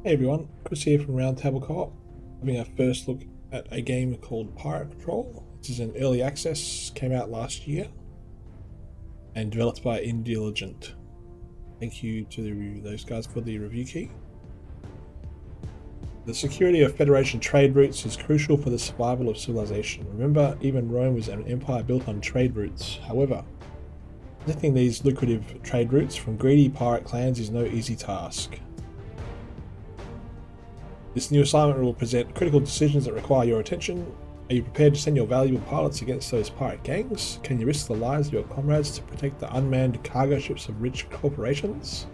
Hey everyone, Chris here from Roundtable Co-op, having our first look at a game called Pirate Patrol. This is an early access, came out last year, and developed by Indiligent. Thank you to those guys for the review key. The security of Federation trade routes is crucial for the survival of civilization. Remember, even Rome was an empire built on trade routes. However, protecting these lucrative trade routes from greedy pirate clans is no easy task. This new assignment will present critical decisions that require your attention. Are you prepared to send your valuable pilots against those pirate gangs? Can you risk the lives of your comrades to protect the unmanned cargo ships of rich corporations?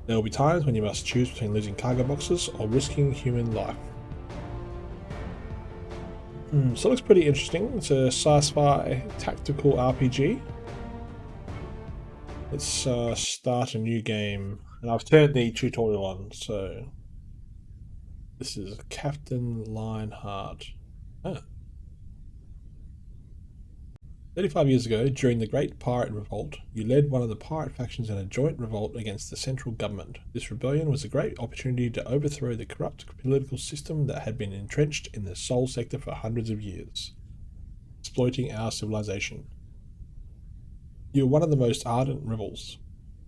There will be times when you must choose between losing cargo boxes or risking human life. So it looks pretty interesting. It's a sci-fi tactical RPG. Let's start a new game. And I've turned the tutorial on, so this is Captain Lionheart. 35 years ago, during the Great Pirate Revolt, you led one of the pirate factions in a joint revolt against the central government. This rebellion was a great opportunity to overthrow the corrupt political system that had been entrenched in the Sol sector for hundreds of years, exploiting our civilization. You were one of the most ardent rebels.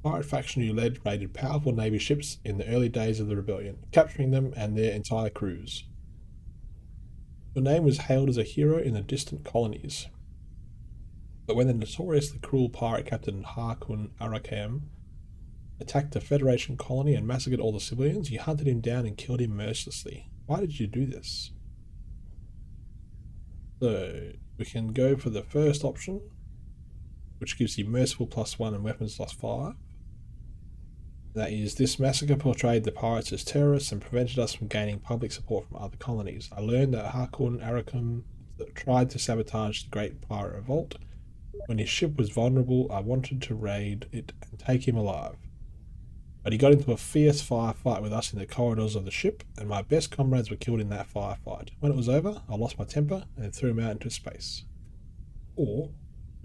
The pirate faction you led raided powerful navy ships in the early days of the rebellion, capturing them and their entire crews. Your name was hailed as a hero in the distant colonies. But when the notoriously cruel pirate captain Harkoon Arakam attacked a Federation colony and massacred all the civilians, you hunted him down and killed him mercilessly. Why did you do this? So, we can go for the first option, which gives you Merciful +1 and Weapons +5. That is, this massacre portrayed the pirates as terrorists and prevented us from gaining public support from other colonies. I learned that Harkoon Arakam tried to sabotage the Great Pirate Revolt. When his ship was vulnerable, I wanted to raid it and take him alive. But he got into a fierce firefight with us in the corridors of the ship, and my best comrades were killed in that firefight. When it was over, I lost my temper and threw him out into space. Or,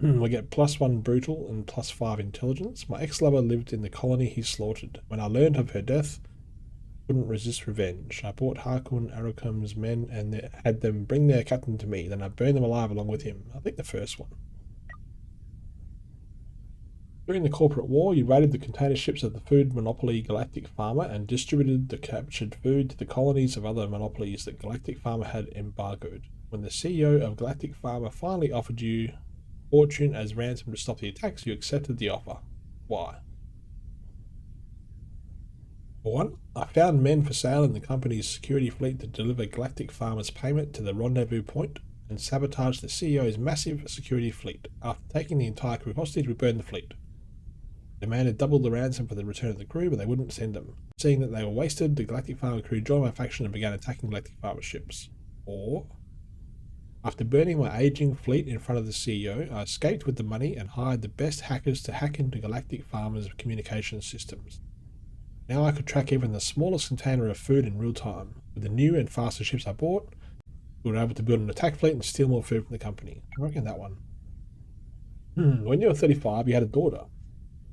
we get +1 brutal and +5 intelligence. My ex-lover lived in the colony he slaughtered. When I learned of her death, I couldn't resist revenge. I brought Harkoon Arakam's men and had them bring their captain to me. Then I burned them alive along with him. I think the first one. During the corporate war, you raided the container ships of the food monopoly Galactic Farmer and distributed the captured food to the colonies of other monopolies that Galactic Farmer had embargoed. When the CEO of Galactic Farmer finally offered you fortune as ransom to stop the attacks, you accepted the offer. Why? For one, I found men for sale in the company's security fleet to deliver Galactic Farmer's payment to the rendezvous point and sabotage the CEO's massive security fleet. After taking the entire crew hostage, we burned the fleet. Demanded double the ransom for the return of the crew, but they wouldn't send them. Seeing that they were wasted, the Galactic Farmer crew joined my faction and began attacking Galactic Farmer ships. Or, after burning my aging fleet in front of the CEO, I escaped with the money and hired the best hackers to hack into Galactic Farmer's communication systems. Now I could track even the smallest container of food in real time. With the new and faster ships I bought, we were able to build an attack fleet and steal more food from the company. I reckon that one. When you were 35, you had a daughter.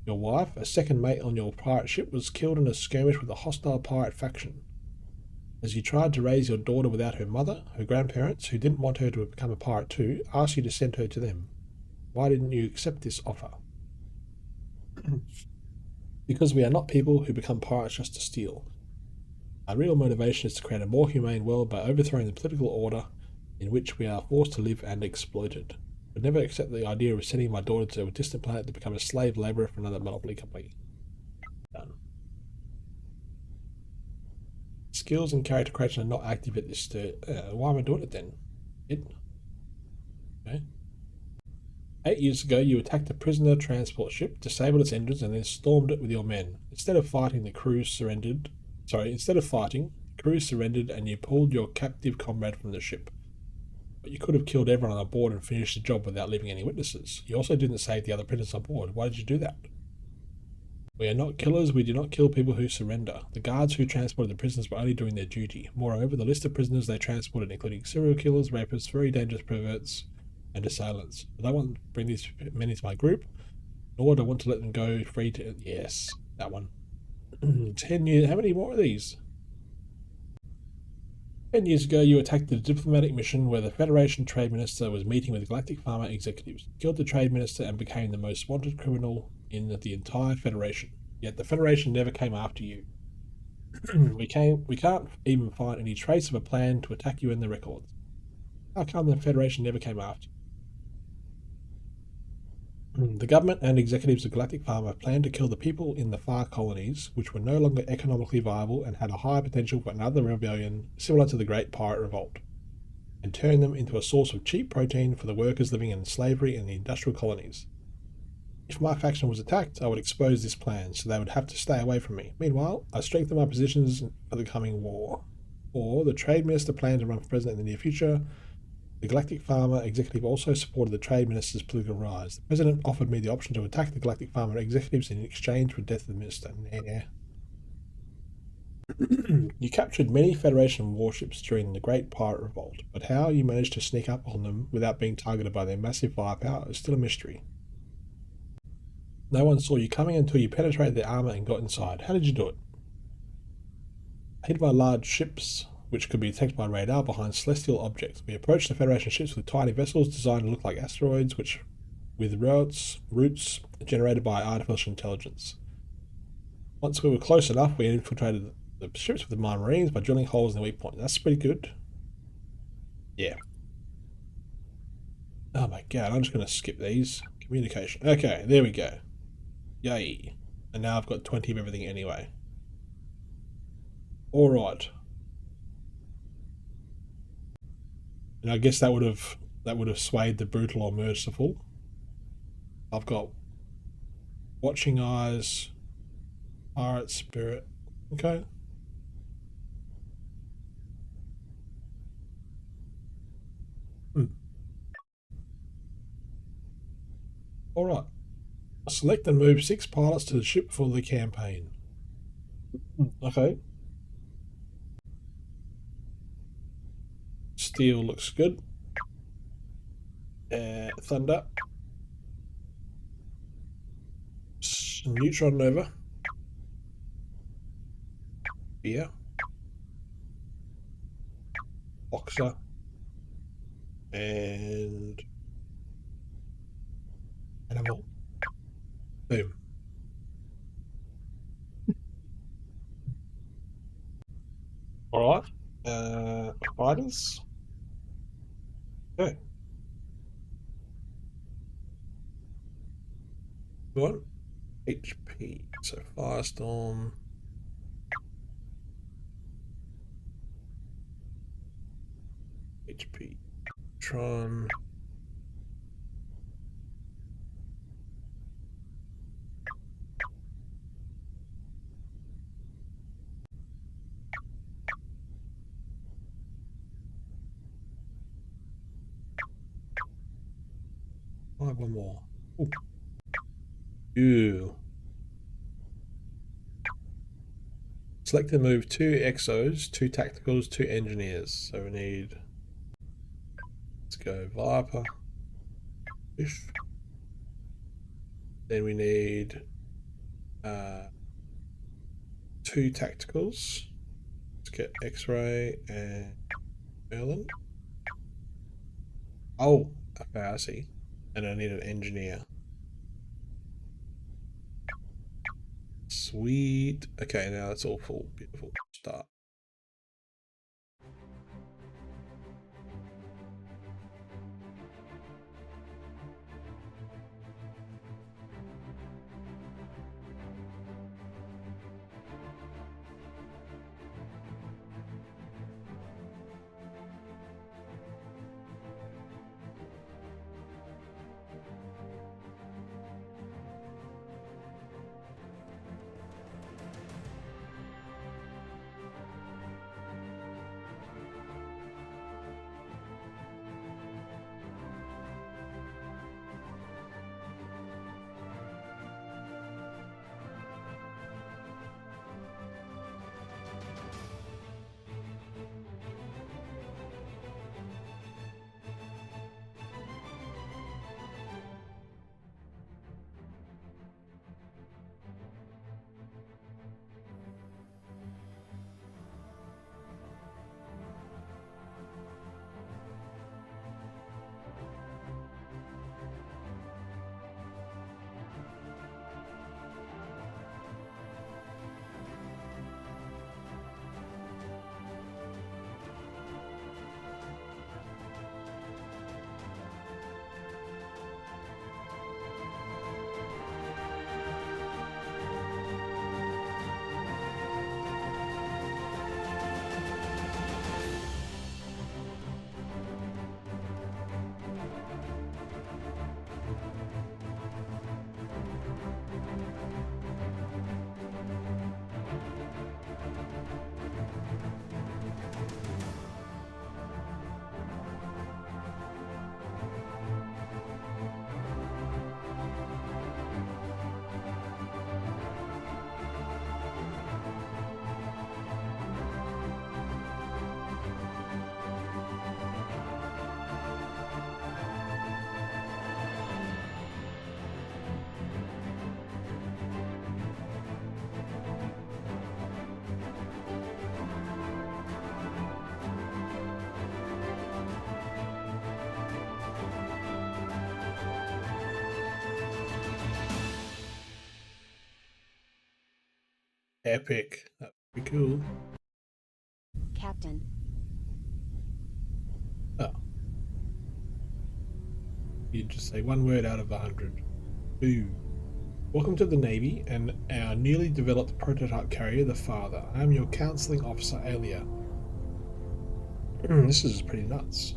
Your wife, a second mate on your pirate ship, was killed in a skirmish with a hostile pirate faction. As you tried to raise your daughter without her mother, her grandparents, who didn't want her to become a pirate too, asked you to send her to them. Why didn't you accept this offer? Because we are not people who become pirates just to steal. Our real motivation is to create a more humane world by overthrowing the political order in which we are forced to live and exploited. I would never accept the idea of sending my daughter to a distant planet to become a slave labourer for another monopoly company. Done. Skills and character creation are not active at this stage. Why am I doing it then? Okay. 8 years ago, you attacked a prisoner transport ship, disabled its engines, and then stormed it with your men. Instead of fighting, the crew surrendered, and you pulled your captive comrade from the ship. But you could have killed everyone on board and finished the job without leaving any witnesses. You also didn't save the other prisoners on board. Why did you do that? We are not killers. We do not kill people who surrender. The guards who transported the prisoners were only doing their duty. Moreover, the list of prisoners they transported including serial killers, rapists, very dangerous perverts, and assailants. I don't want to bring these men into my group, nor do I want to let them go free to... Yes, that one. 10 years. How many more of these? 10 years ago, you attacked the diplomatic mission where the Federation Trade Minister was meeting with Galactic Pharma executives, killed the Trade Minister, and became the most wanted criminal in the entire Federation. Yet the Federation never came after you. We can't even find any trace of a plan to attack you in the records. How come the Federation never came after you? The government and executives of Galactic Pharma planned to kill the people in the far colonies, which were no longer economically viable and had a high potential for another rebellion similar to the Great Pirate Revolt, and turn them into a source of cheap protein for the workers living in slavery in the industrial colonies. If my faction was attacked, I would expose this plan, so they would have to stay away from me. Meanwhile, I strengthen my positions for the coming war. Or the Trade Minister planned to run for president in the near future. The Galactic Pharma executive also supported the Trade Minister's political rise. The president offered me the option to attack the Galactic Pharma executives in exchange for the death of the minister. Nah. You captured many Federation warships during the Great Pirate Revolt, but how you managed to sneak up on them without being targeted by their massive firepower is still a mystery. No one saw you coming until you penetrated their armor and got inside. How did you do it? Hid by large ships, which could be detected by radar behind celestial objects. We approached the Federation ships with tiny vessels designed to look like asteroids, with routes generated by artificial intelligence. Once we were close enough, we infiltrated the ships with the Marines by drilling holes in the weak point. That's pretty good. Yeah. Oh my god, I'm just going to skip these. Communication. Okay, there we go. Yay. And now I've got 20 of everything anyway. Alright. And I guess that would have swayed the brutal or merciful. I've got watching eyes, pirate spirit. Okay. Alright. Select and move 6 pilots to the ship for the campaign. Okay. Steel looks good. Thunder. Neutron Nova. Beer. Boxer. And animal. Boom. Alright. Fighters. Okay. What? HP. So Firestorm. HP. Tron. I have one more. Ooh. Ew. Select and move 2 exos, 2 tacticals, 2 engineers. So we need. Let's go Viper. Fish. Then we need 2 tacticals. Let's get X-ray and Merlin. Oh, a piracy. And I need an engineer. Sweet. Okay, now it's all full. Beautiful. Start. Epic. That'd be cool. Captain. Oh. You just say one word out of 100. Boo. Welcome to the Navy and our newly developed prototype carrier, the Father. I am your counseling officer, Alia. This is pretty nuts.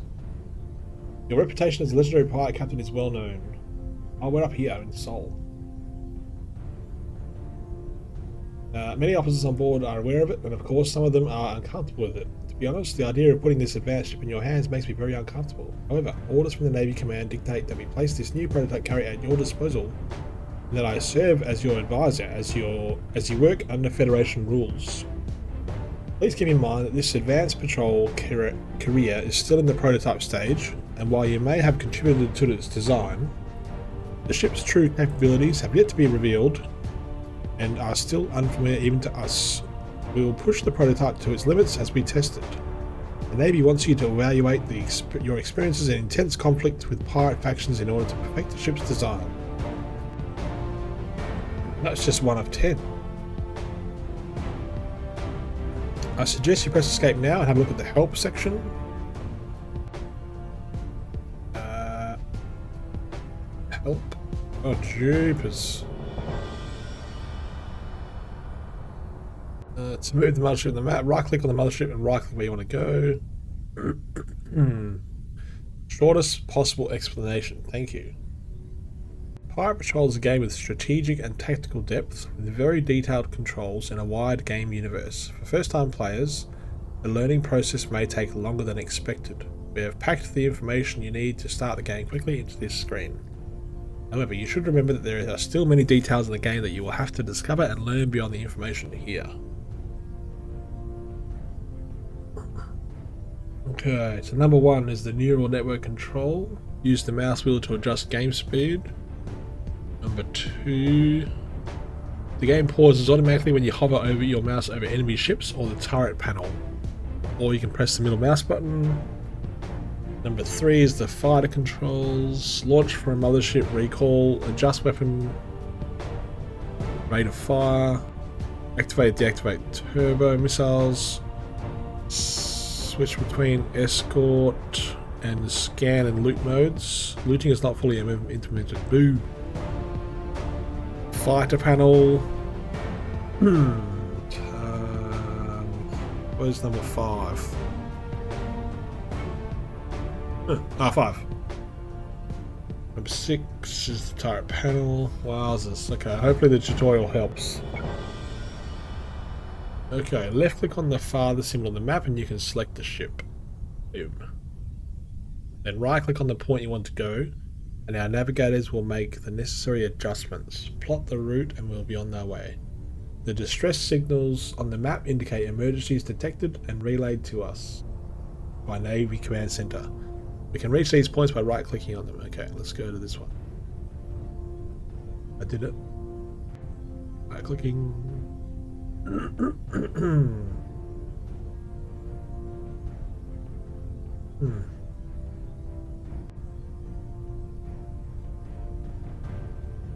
Your reputation as a legendary pirate captain is well known. Oh, we're up here in Seoul. Many officers on board are aware of it, and of course some of them are uncomfortable with it. To be honest, the idea of putting this advanced ship in your hands makes me very uncomfortable. However, orders from the Navy Command dictate that we place this new prototype carrier at your disposal, and that I serve as your advisor as you work under Federation rules. Please keep in mind that this advanced patrol carrier is still in the prototype stage, and while you may have contributed to its design, the ship's true capabilities have yet to be revealed and are still unfamiliar even to us. We will push the prototype to its limits as we test it. The Navy wants you to evaluate your experiences in intense conflict with pirate factions in order to perfect the ship's design. That's just one of 10. I suggest you press escape now and have a look at the help section. Help. Oh, jeepers. To move the mothership on the map, right click on the mothership and right click where you want to go. Shortest possible explanation. Thank you. Pirate Patrol is a game with strategic and tactical depth, with very detailed controls and a wide game universe. For first-time players, the learning process may take longer than expected. We have packed the information you need to start the game quickly into this screen. However, you should remember that there are still many details in the game that you will have to discover and learn beyond the information here. Okay, so number 1 is the neural network control. Use the mouse wheel to adjust game speed. Number 2, the game pauses automatically when you hover over your mouse over enemy ships or the turret panel, or you can press the middle mouse button. Number 3 is the fighter controls. Launch from a mothership, recall, adjust weapon rate of fire, activate, deactivate turbo missiles, switch between escort and scan and loot modes. Looting is not fully implemented. Boo. Fighter panel. Where's number 5? 5. Number 6 is the turret panel. Wowzers. Okay, hopefully the tutorial helps. Okay, left click on the Father symbol on the map and you can select the ship. Boom. Then right click on the point you want to go, and our navigators will make the necessary adjustments. Plot the route and we'll be on our way. The distress signals on the map indicate emergencies detected and relayed to us by Navy Command Center. We can reach these points by right clicking on them. Okay, let's go to this one. I did it. Right clicking. You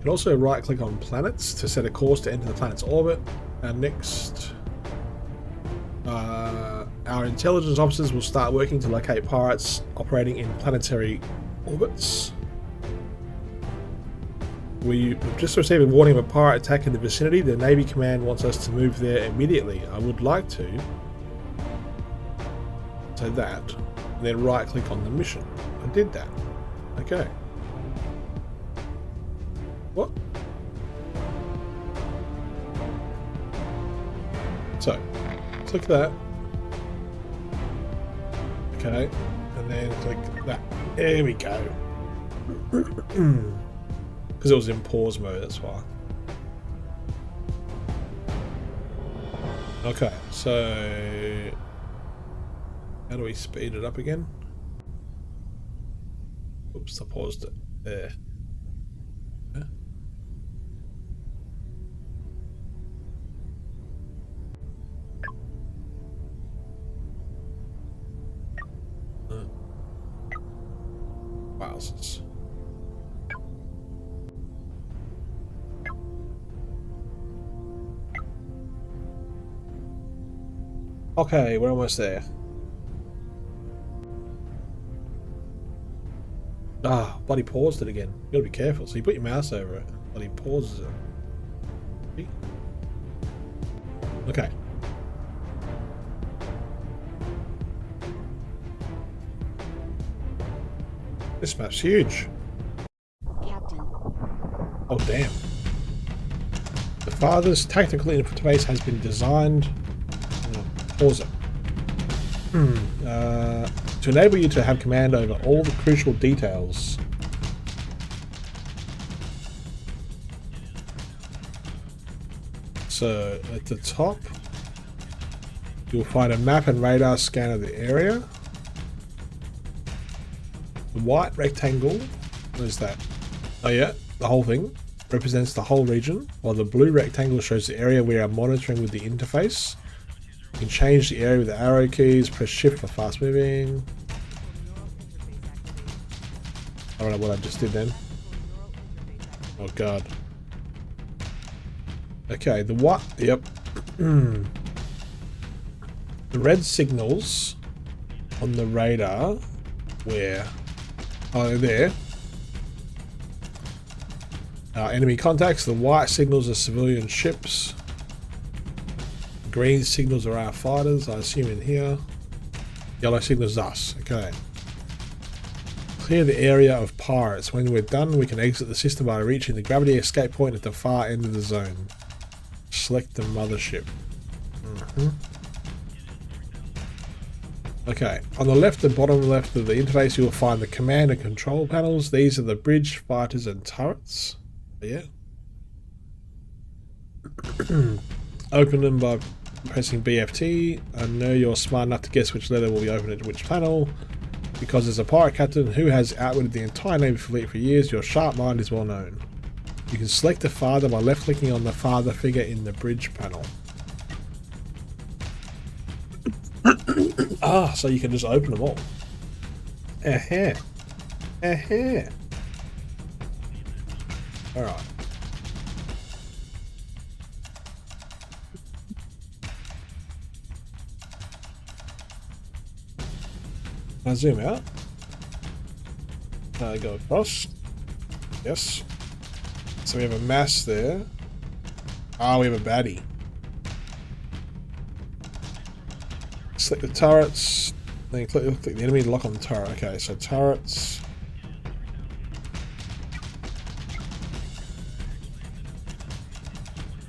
can also right click on planets to set a course to enter the planet's orbit. And next, our intelligence officers will start working to locate pirates operating in planetary orbits. We've just received a warning of a pirate attack in the vicinity. The Navy Command wants us to move there immediately. I would like to. So that, and then right click on the mission. I did that. Okay. What? So, click that. Okay, and then click that. There we go. Because it was in pause mode, that's why. Okay, so how do we speed it up again? Oops, I paused it there. Yeah. Wowzers. Okay, we're almost there. Ah, bloody paused it again. You gotta be careful. So you put your mouse over it, bloody pauses it. See? Okay. This map's huge. Captain. Oh, damn. The father's tactical interface has been designed. Pause it. To enable you to have command over all the crucial details. So at the top, you'll find a map and radar scan of the area. The white rectangle, what is that? Oh yeah, the whole thing represents the whole region, while the blue rectangle shows the area we are monitoring with the interface. You can change the area with the arrow keys, press shift for fast moving. I don't know what I just did then. Oh god. Okay, the what? Yep. The red signals on the radar, where? Oh, there. Enemy contacts. The white signals are civilian ships. Green signals are our fighters, I assume in here. Yellow signals us. Okay. Clear the area of pirates. When we're done, we can exit the system by reaching the gravity escape point at the far end of the zone. Select the mothership. Okay, on the left and bottom left of the interface you will find the command and control panels. These are the bridge, fighters and turrets. Yeah. Open them by pressing BFT. I know you're smart enough to guess which letter will be open at which panel. Because as a pirate captain who has outwitted the entire Navy fleet for years, your sharp mind is well known. You can select the father by left clicking on the father figure in the bridge panel. Ah, so you can just open them all. Alright. Now zoom out. Go across. Yes. So we have a mass there. Ah, we have a baddie. Select the turrets. Then click the enemy to lock on the turret. Okay, so turrets.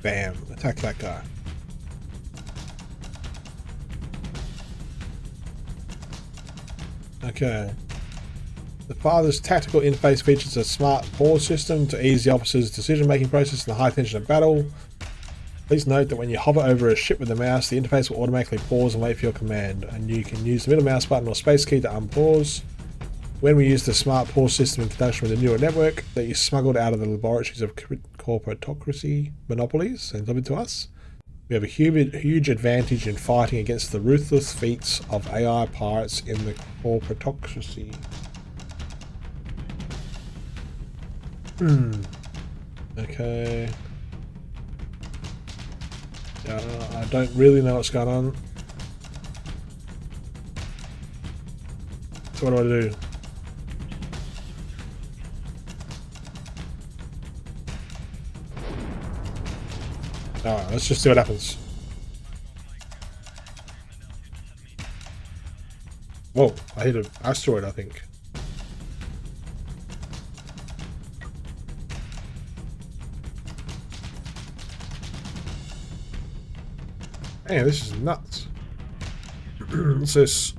Bam. Attack that guy. Okay. The father's tactical interface features a smart pause system to ease the officer's decision-making process in the high tension of battle. Please note that when you hover over a ship with the mouse, the interface will automatically pause and wait for your command, and you can use the middle mouse button or space key to unpause. When we use the smart pause system in conjunction with the neural network that you smuggled out of the laboratories of corporatocracy monopolies and delivered to us, we have a huge advantage in fighting against the ruthless feats of AI pirates in the corporatocracy. Okay. I don't really know what's going on. So what do I do? Alright, let's just see what happens. Whoa, I hit an asteroid, I think. Man, this is nuts. What's this?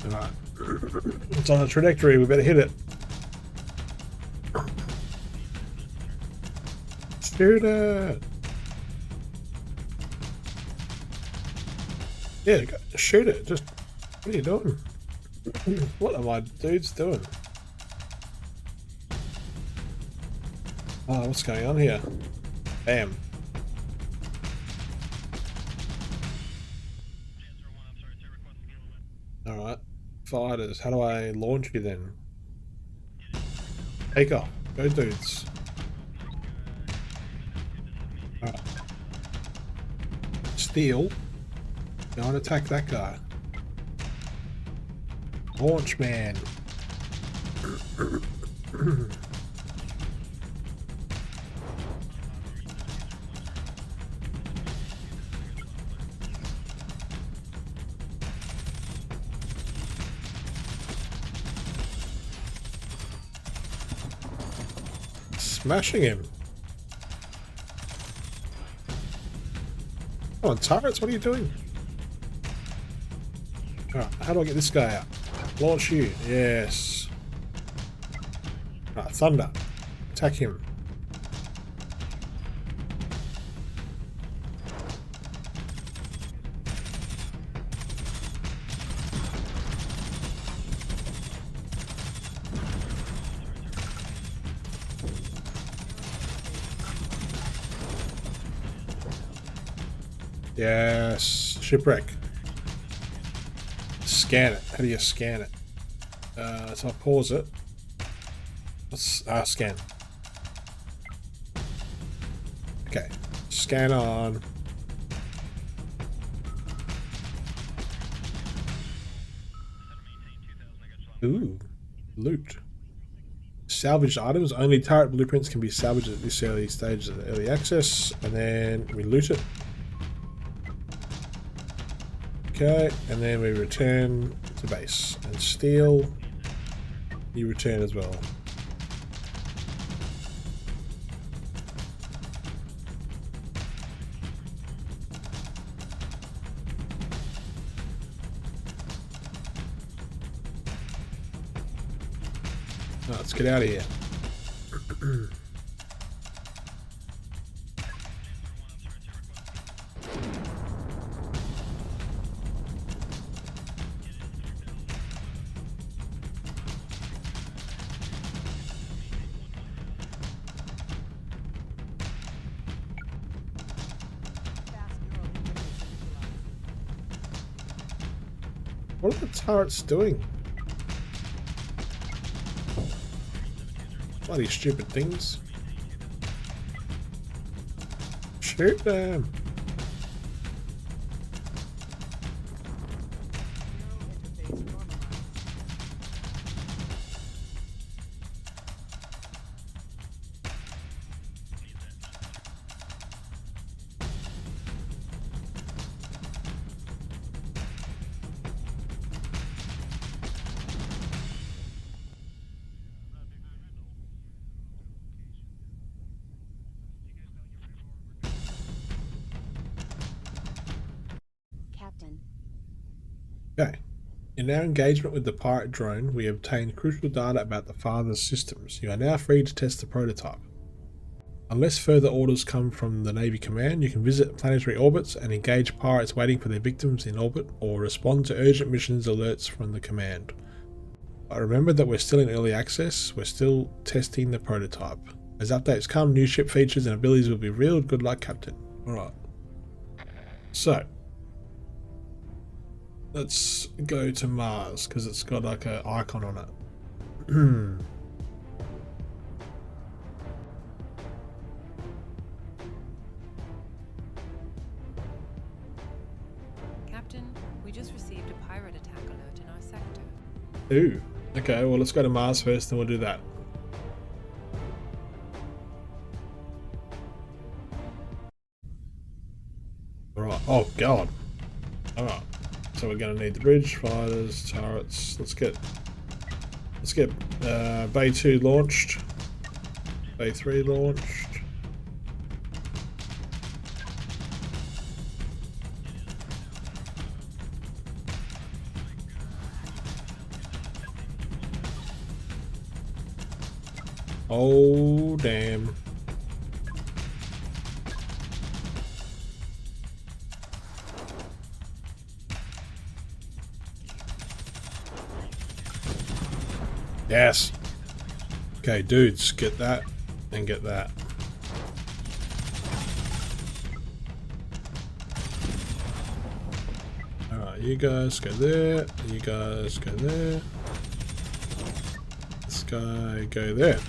Alright. It's on a trajectory, we better hit it. Shoot it! Yeah, shoot it. Just, what are you doing? What are my dudes doing? Oh, what's going on here? Bam. Alright. Fighters. How do I launch you then? Take off. Go dudes. Alright. Steal. Go and attack that guy. Launch man. Smashing him. Come on, turrets, what are you doing? Alright, how do I get this guy out? Launch you. Yes. Alright, thunder. Attack him. Yes. Shipwreck. Scan it. How do you scan it? So I pause it. Let's scan. Okay. Scan on. Ooh. Loot. Salvaged items. Only turret blueprints can be salvaged at this early stage of the early access. And then we loot it. Okay, and then we return to base. And steal, you return as well. Right, let's get out of here. What are the turrets doing? Bloody stupid things. Shoot them. Captain. Okay. In our engagement with the pirate drone, we obtained crucial data about the father's systems. You are now free to test the prototype. Unless further orders come from the Navy Command, you can visit planetary orbits and engage pirates waiting for their victims in orbit, or respond to urgent missions alerts from the Command. But remember that we're still in early access, we're still testing the prototype. As updates come, new ship features and abilities will be revealed. Good luck, Captain. Alright. So, let's go to Mars, because it's got like an icon on it. Captain, we just received a pirate attack alert in our sector. Ooh. Okay, well let's go to Mars first, then we'll do that. Alright. Oh god. Alright. So we're gonna need the bridge, fighters, turrets. Let's get Bay 2 launched. Bay 3 launched. Oh damn. Yes. Okay, dudes, get that and get that. Alright, you guys go there. You guys go there. This guy go there.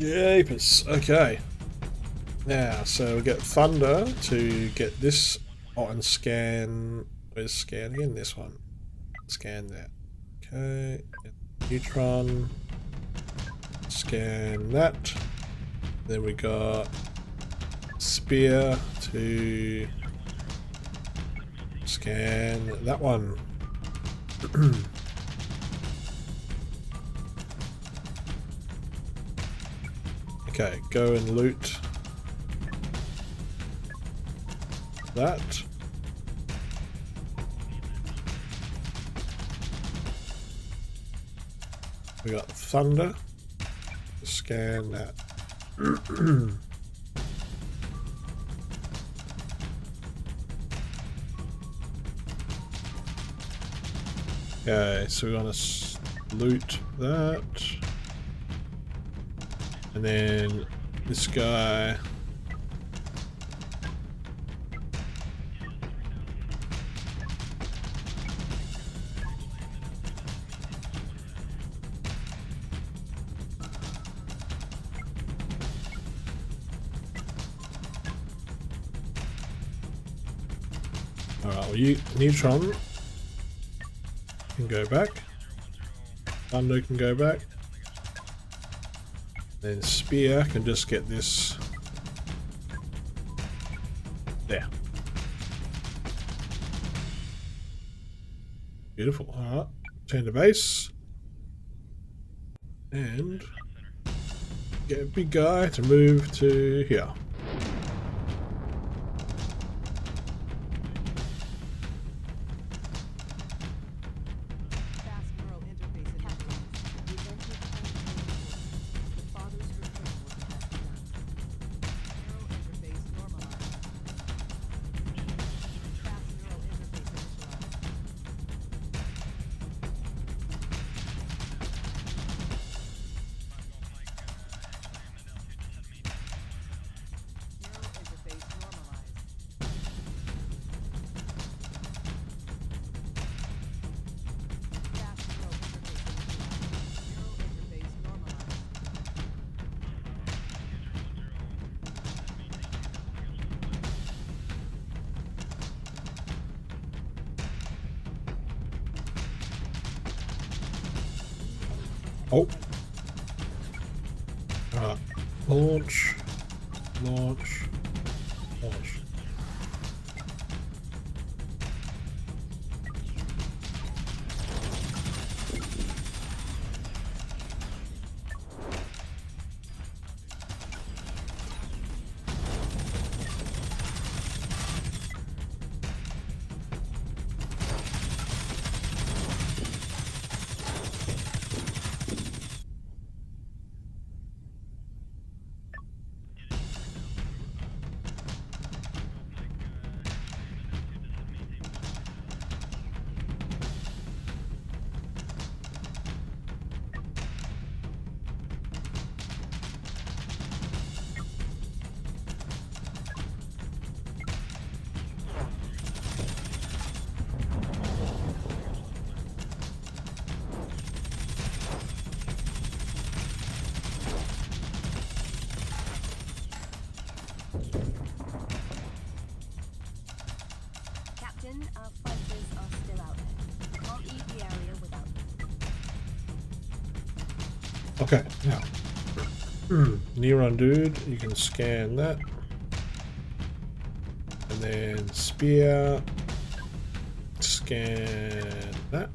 Yapers. Okay. Now, so we get Thunder to get this. Oh, and scan. Where's scan again? This one. Scan that. Okay. Neutron. Scan that. Then we got Spear to scan that one. Okay, go and loot that. We got Thunder. Scan that. Okay, so we're gonna loot that. And then this guy. Alright, well, you Neutron can go back. Thunder can go back. Then Spear can just get this there. Beautiful. Alright. Turn to base. And get a big guy to move to here. Oh. Alright. Launch. Launch. Launch. Captain, our fighters are still out there. We can't leave the area without them. Okay, now. Neuron dude, you can scan that. And then Spear. Scan that.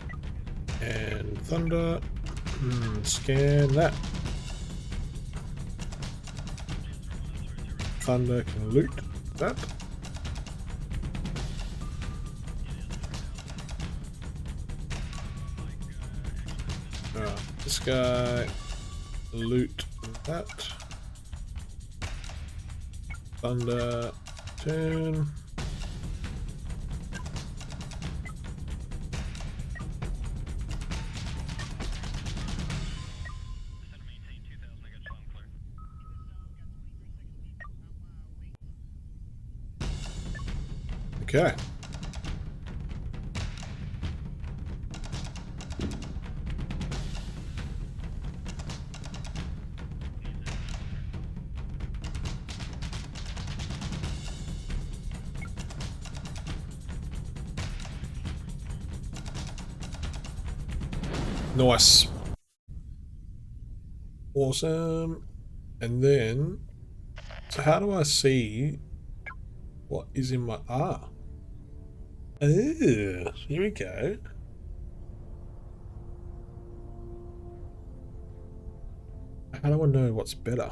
And Thunder. Scan that. Thunder can loot that. This guy. Loot that. Thunder. Turn. Okay. Nice. Awesome. And then, so how do I see what is in my... Ah. Ooh, here we go. How do I know what's better?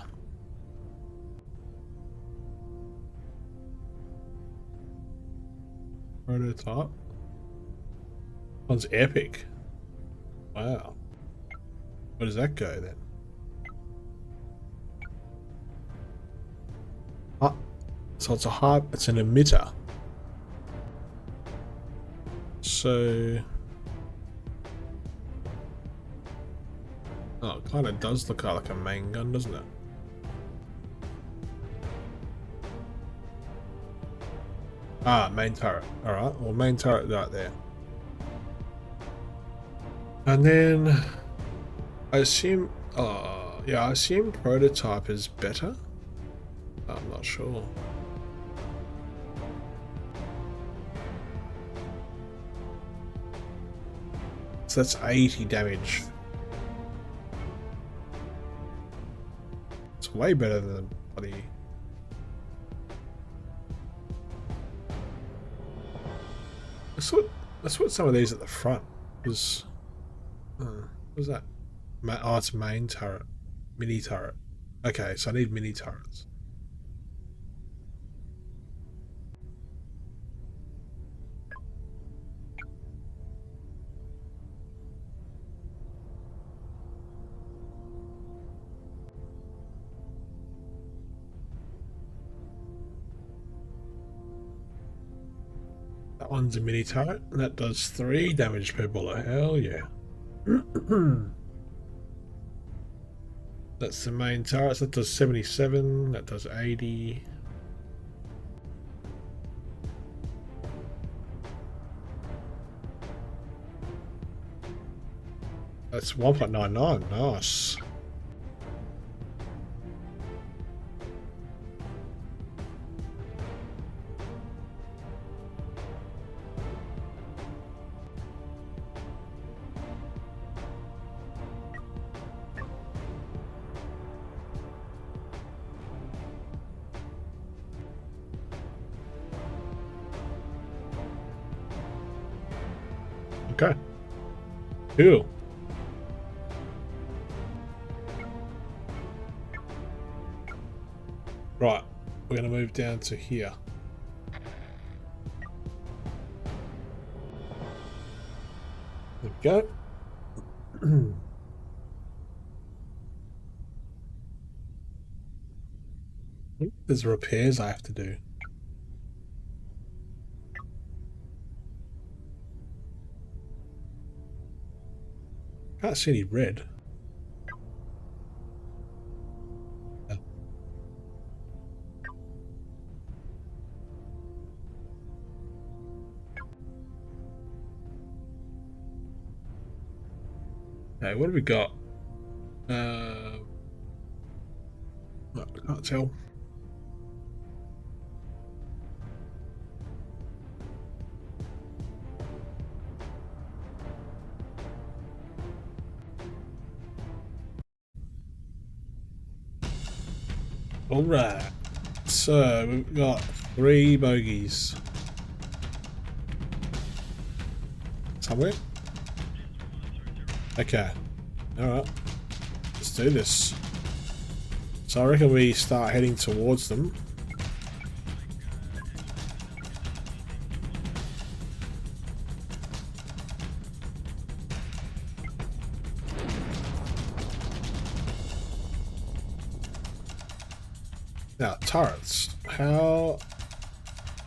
Prototype. One's epic. Wow. Where does that go then? Ah, so it's it's an emitter. So, oh, it kind of does look like a main gun, doesn't it? Ah, main turret. All right, well, main turret right there. And then I assume, yeah, I assume prototype is better. I'm not sure. So that's 80 damage. It's way better than the bloody... Let's put some of these at the front. Because... what's that? Oh, it's main turret. Mini turret. Okay, so I need mini turrets. That one's a mini turret, and that does 3 damage per bullet. Hell yeah. That's the main turret. So that does 77. That does 80. That's 1.99. Nice. Okay. Cool. Right, we're going to move down to here. There we go. There's repairs I have to do. Can't see any red. Okay, what have we got? I can't tell. All right. So we've got 3 bogeys. Somewhere? Okay. Alright. Let's do this. So I reckon we start heading towards them. Now, turrets. How...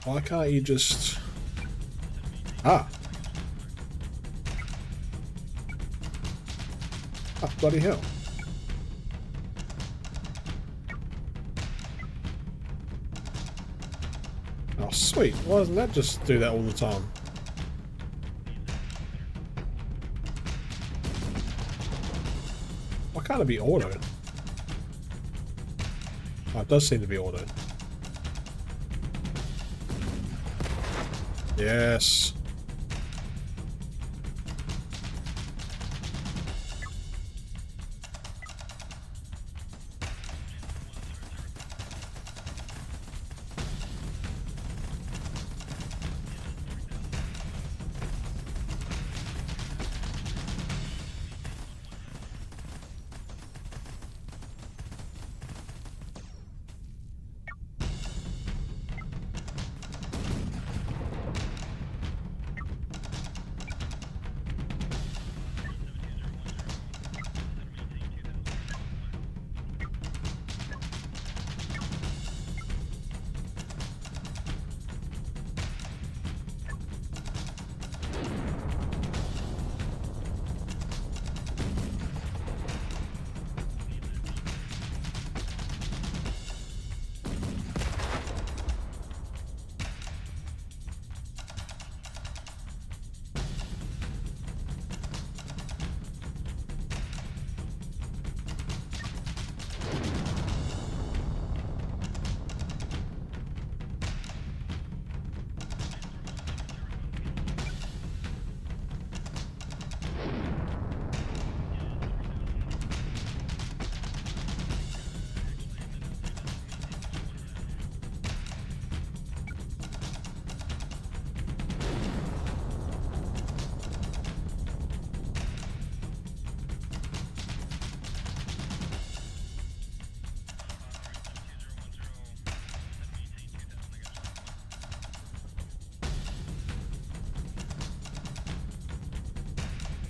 Why can't you just... Ah! Oh, bloody hell. Oh, sweet. Why doesn't that just do that all the time? Why can't it be auto? Oh, it does seem to be auto. Yes.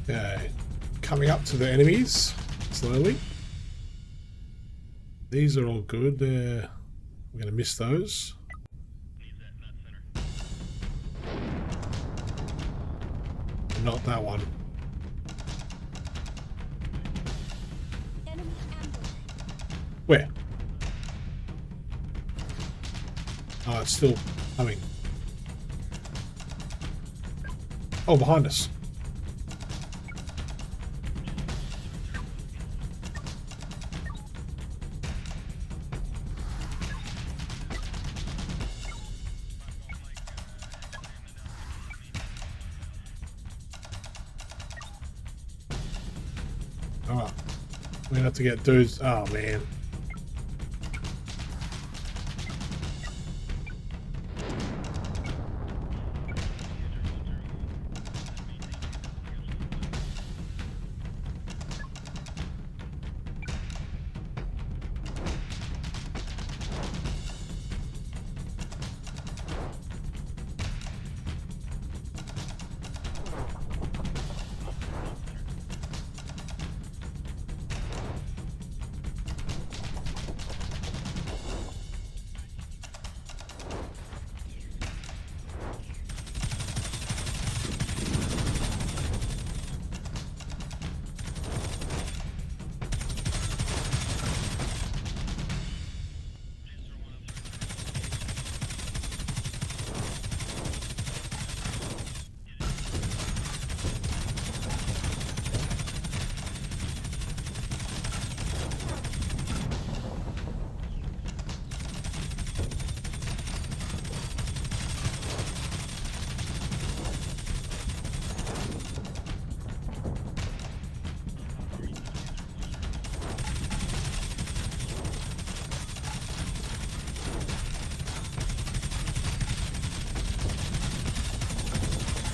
Okay, coming up to the enemies slowly. These are all good. We're going to miss those. Not that one. Enemy ambush. Where? Oh, it's still coming. Oh, behind us. Alright. We're gonna have to get dudes. Oh man.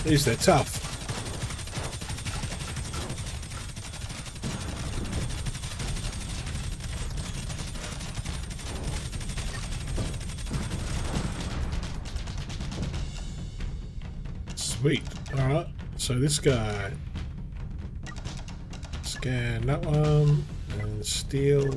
Jeez, they're tough. Sweet. Alright, so this guy. Scan that one and steal.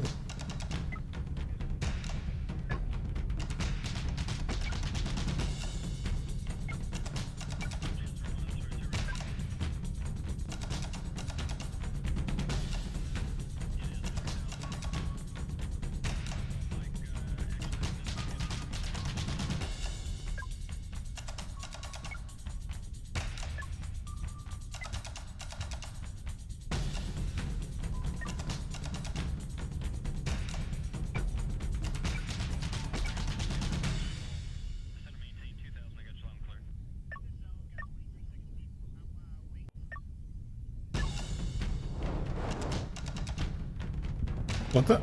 What the?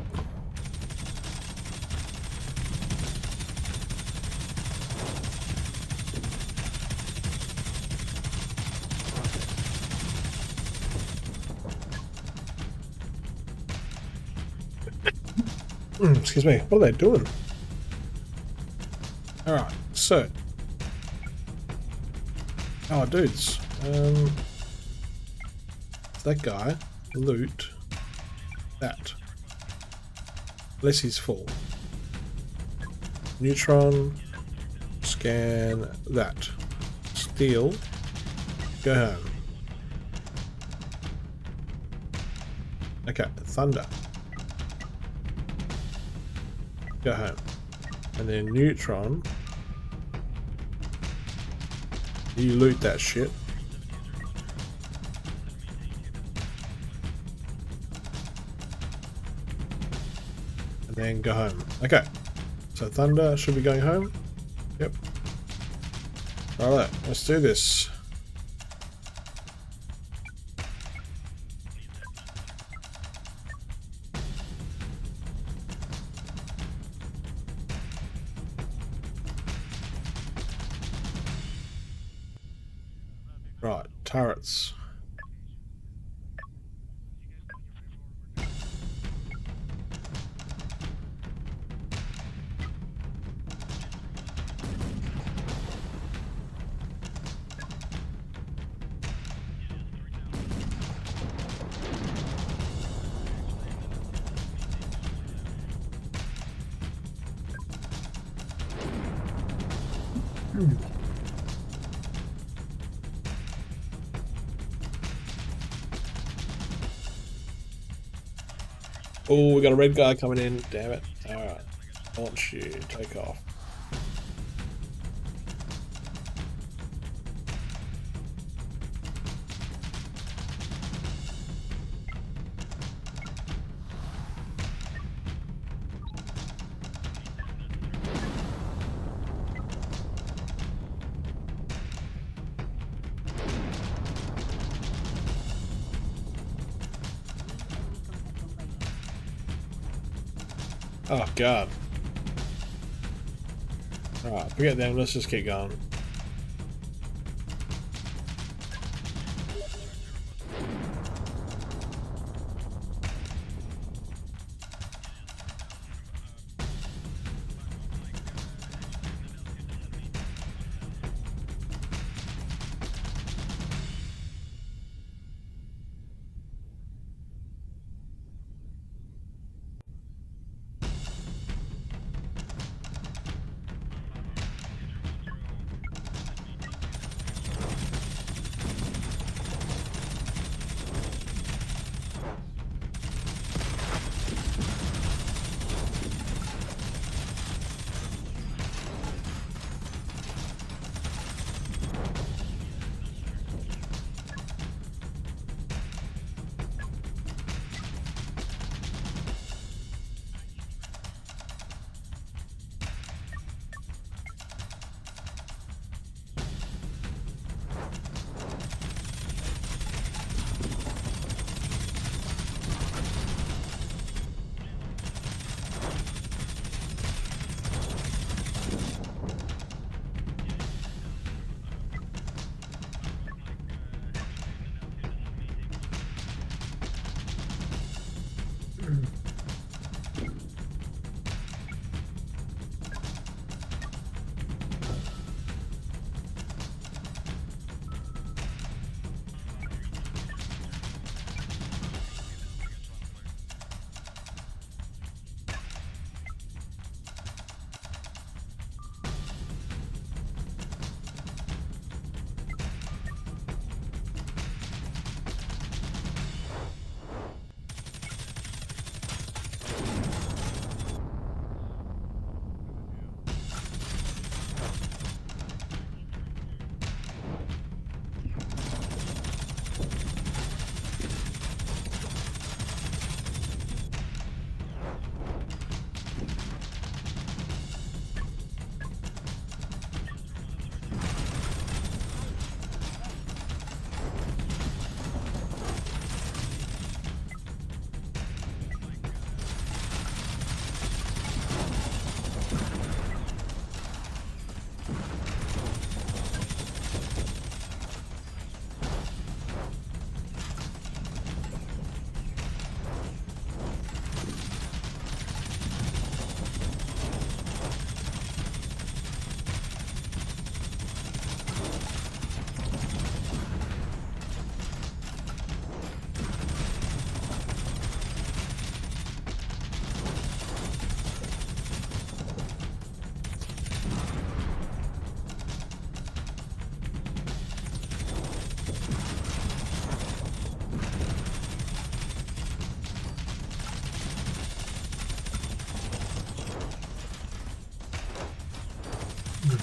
Excuse me. What are they doing? Alright, so. Oh, dudes. That guy. Loot. That. Unless he's full. Neutron. Scan that. Steal. Go home. Okay, Thunder. Go home. And then Neutron. You loot that shit. And then go home. Okay. So Thunder should be going home. Yep. Alright, let's do this. Right, turrets. Oh, we got a red guy coming in. Damn it. Alright. Launch you. Take off. Oh, God. Alright, forget them. Let's just keep going. Enemy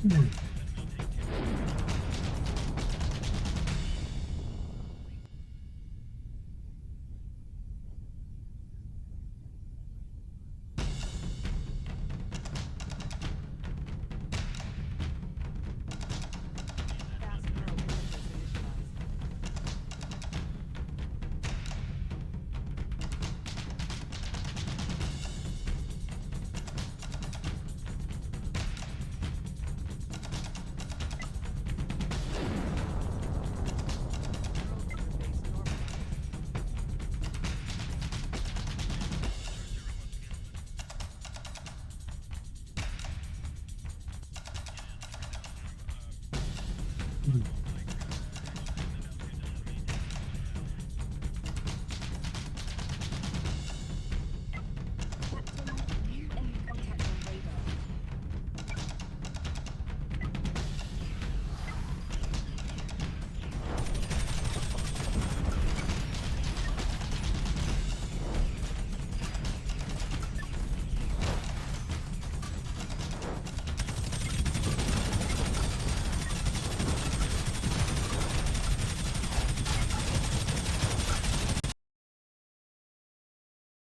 ambush.